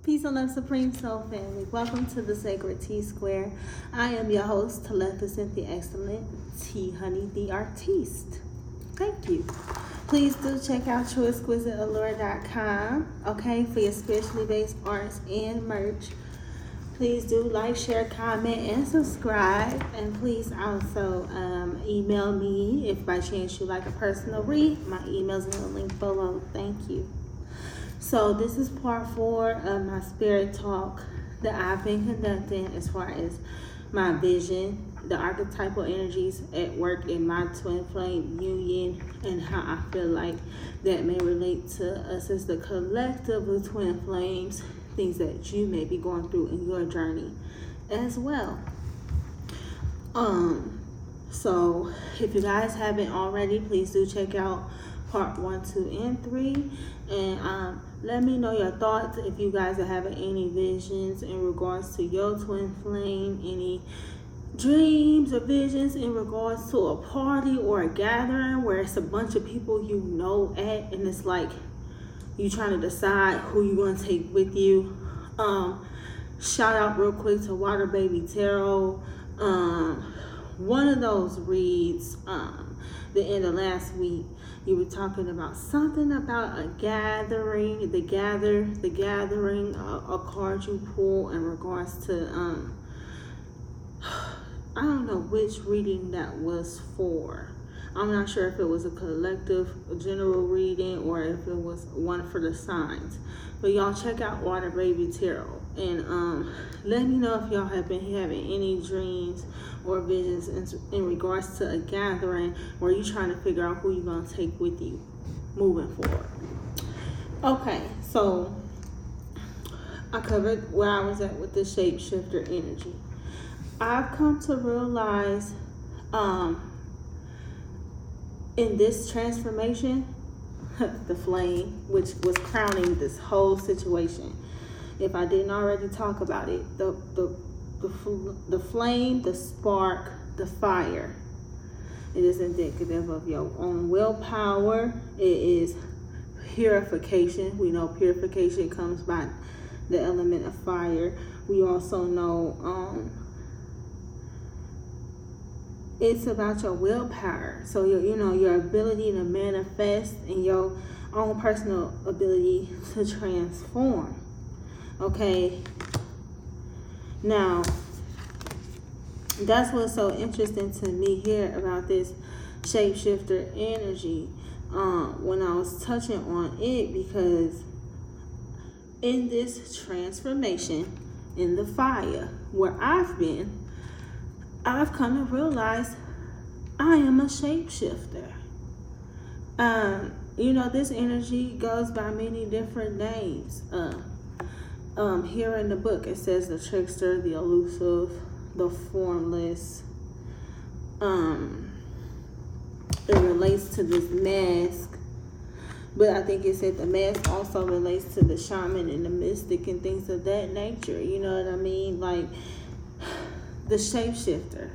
Peace and love, Supreme Soul Family. Welcome to the Sacred T Square. I am your host, Telepathy the Excellent, T Honey the Artiste. Thank you. Please do check out TrueExquisiteAllure.com, okay, for your spiritually based arts and merch. Please do like, share, comment, and subscribe. And please also email me if by chance you like a personal read. My email's in the link below. Thank you. So this is part 4 of my spirit talk that I've been conducting as far as my vision, the archetypal energies at work in my twin flame union, and how I feel like that may relate to us as the collective of twin flames, things that you may be going through in your journey as well. So if you guys haven't already, please do check out part 1, 2, and 3, and let me know your thoughts if you guys are having any visions in regards to your twin flame, any dreams or visions in regards to a party or a gathering where it's a bunch of people you know at, and it's like you trying to decide who you want to take with you. Shout out real quick to Water Baby Tarot. One of those reads, the end of last week, you were talking about something about a gathering, the gathering, a card you pull in regards to, I don't know which reading that was for. I'm not sure if it was a collective, a general reading, or if it was one for the signs. But y'all check out Water Baby Tarot, and let me know if y'all have been having any dreams or visions in regards to a gathering where you're trying to figure out who you're going to take with you moving forward. Okay, so I covered where I was at with the shapeshifter energy. I've come to realize in this transformation, the flame, which was crowning this whole situation. If I didn't already talk about it, the flame, the spark, the fire. It is indicative of your own willpower. It is purification. We know purification comes by the element of fire. We also know it's about your willpower. So your ability to manifest and your own personal ability to transform. Okay. Now, that's what's so interesting to me here about this shapeshifter energy. When I was touching on it, because in this transformation in the fire where I've been, I've come to realize I am a shapeshifter. This energy goes by many different names. Here in the book, it says the trickster, the elusive, the formless. It relates to this mask, but I think it said the mask also relates to the shaman and the mystic and things of that nature. You know what I mean? Like the shapeshifter.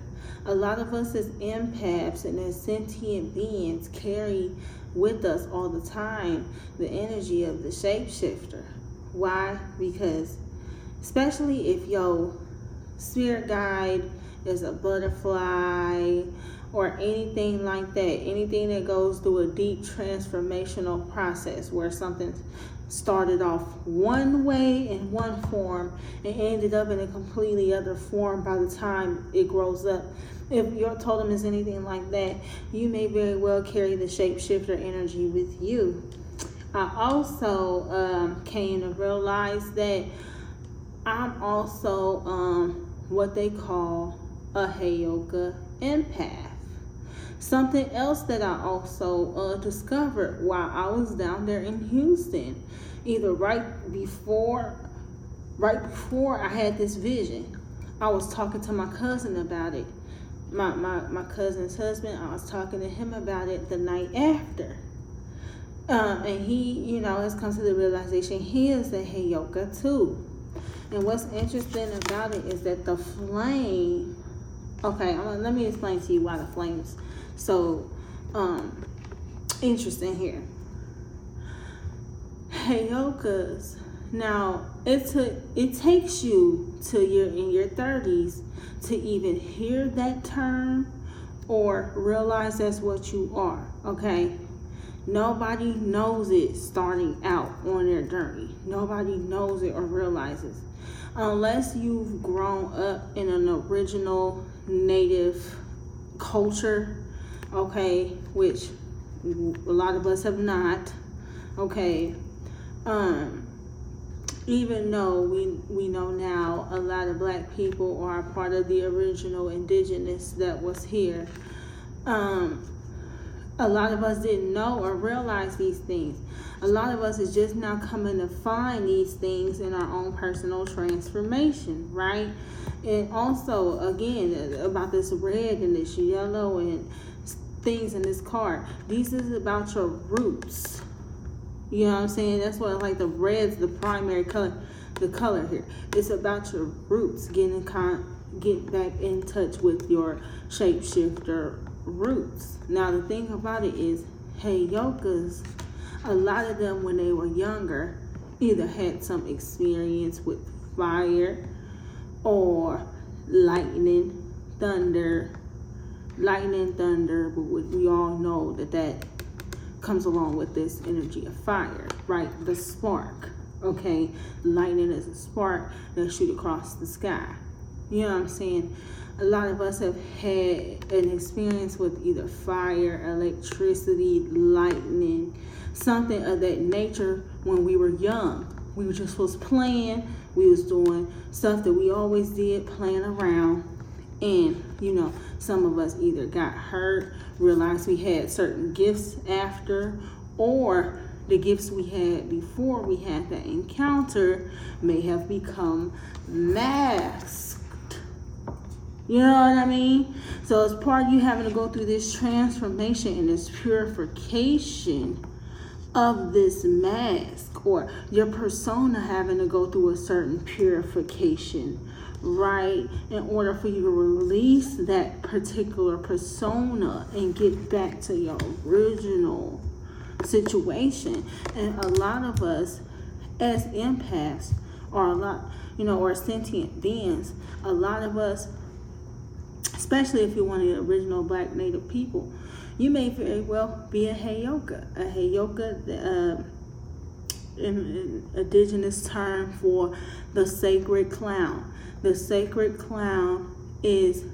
A lot of us as empaths and as sentient beings carry with us all the time the energy of the shapeshifter. Why? Because especially if your spirit guide is a butterfly or anything like that, anything that goes through a deep transformational process where something started off one way in one form and ended up in a completely other form by the time it grows up. If your totem is anything like that, you may very well carry the shapeshifter energy with you. I also came to realize that I'm also what they call a Heyoka empath. Something else that I also discovered while I was down there in Houston, either right before I had this vision, I was talking to my cousin about it. My cousin's husband, I was talking to him about it the night after. And he, has come to the realization he is a Heyoka too. And what's interesting about it is that the flame, let me explain to you why the flame's so interesting here. Heyokas Now, it takes you to in your 30s to even hear that term or realize that's what you are, okay? Nobody knows it starting out on their journey. Nobody knows it or realizes. Unless you've grown up in an original native culture, okay, which a lot of us have not, okay. Even though we know now a lot of black people are a part of the original indigenous that was here, a lot of us didn't know or realize these things. A lot of us is just now coming to find these things in our own personal transformation, right? And also, again, about this red and this yellow and things in this card, this is about your roots. You know what I'm saying? That's why, like, the red's the primary color, the color here. It's about your roots, get back in touch with your shapeshifter roots. Now, the thing about it is, Heyokas, a lot of them when they were younger either had some experience with fire or lightning, thunder, but we all know that comes along with this energy of fire, right? The spark, okay? Lightning is a spark that shoot across the sky. You know what I'm saying? A lot of us have had an experience with either fire, electricity, lightning, something of that nature when we were young. We were just playing. We was doing stuff that we always did, playing around. And, you know, some of us either got hurt, realized we had certain gifts after, or the gifts we had before we had that encounter may have become masked. You know what I mean? So it's part of you having to go through this transformation and this purification of this mask, or your persona having to go through a certain purification, right? In order for you to release that particular persona and get back to your original situation. And a lot of us as empaths, or sentient beings, a lot of us, especially if you're one of the original black native people, you may very well be a Heyoka. A Heyoka, an indigenous term for the sacred clown. The sacred clown is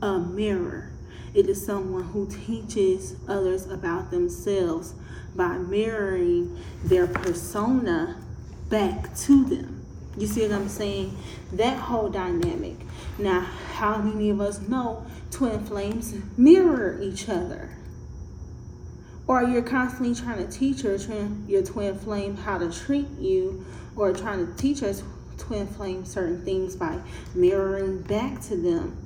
a mirror. It is someone who teaches others about themselves by mirroring their persona back to them. You see what I'm saying? That whole dynamic. Now, how many of us know twin flames mirror each other? Or you're constantly trying to teach your twin flame how to treat you, or trying to teach us twin flame certain things by mirroring back to them,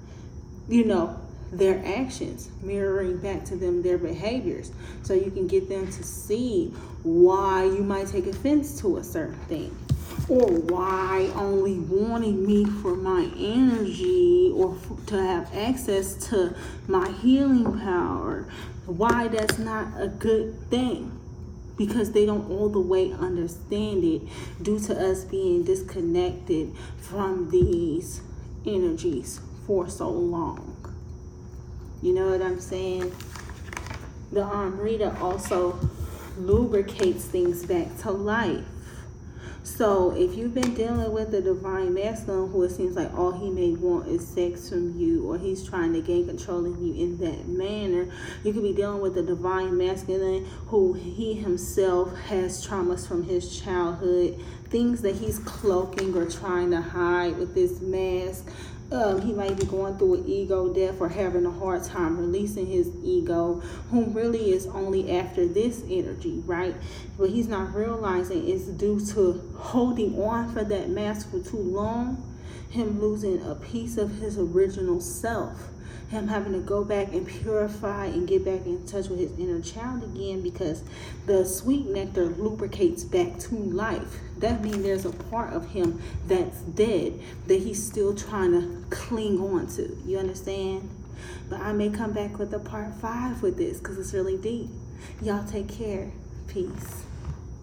their actions, mirroring back to them their behaviors, so you can get them to see why you might take offense to a certain thing, or why only wanting me for my energy or to have access to my healing power, why that's not a good thing. Because they don't all the way understand it due to us being disconnected from these energies for so long. You know what I'm saying? The Amrita also lubricates things back to life. So if you've been dealing with the divine masculine who it seems like all he may want is sex from you, or he's trying to gain control of you in that manner, you could be dealing with the divine masculine who he himself has traumas from his childhood, things that he's cloaking or trying to hide with this mask. He might be going through an ego death or having a hard time releasing his ego, who really is only after this energy, right? But he's not realizing it's due to holding on for that mask for too long, him losing a piece of his original self, him having to go back and purify and get back in touch with his inner child again, because the sweet nectar lubricates back to life. That means there's a part of him that's dead that he's still trying to cling on to. You understand? But I may come back with a part 5 with this because it's really deep. Y'all take care. Peace.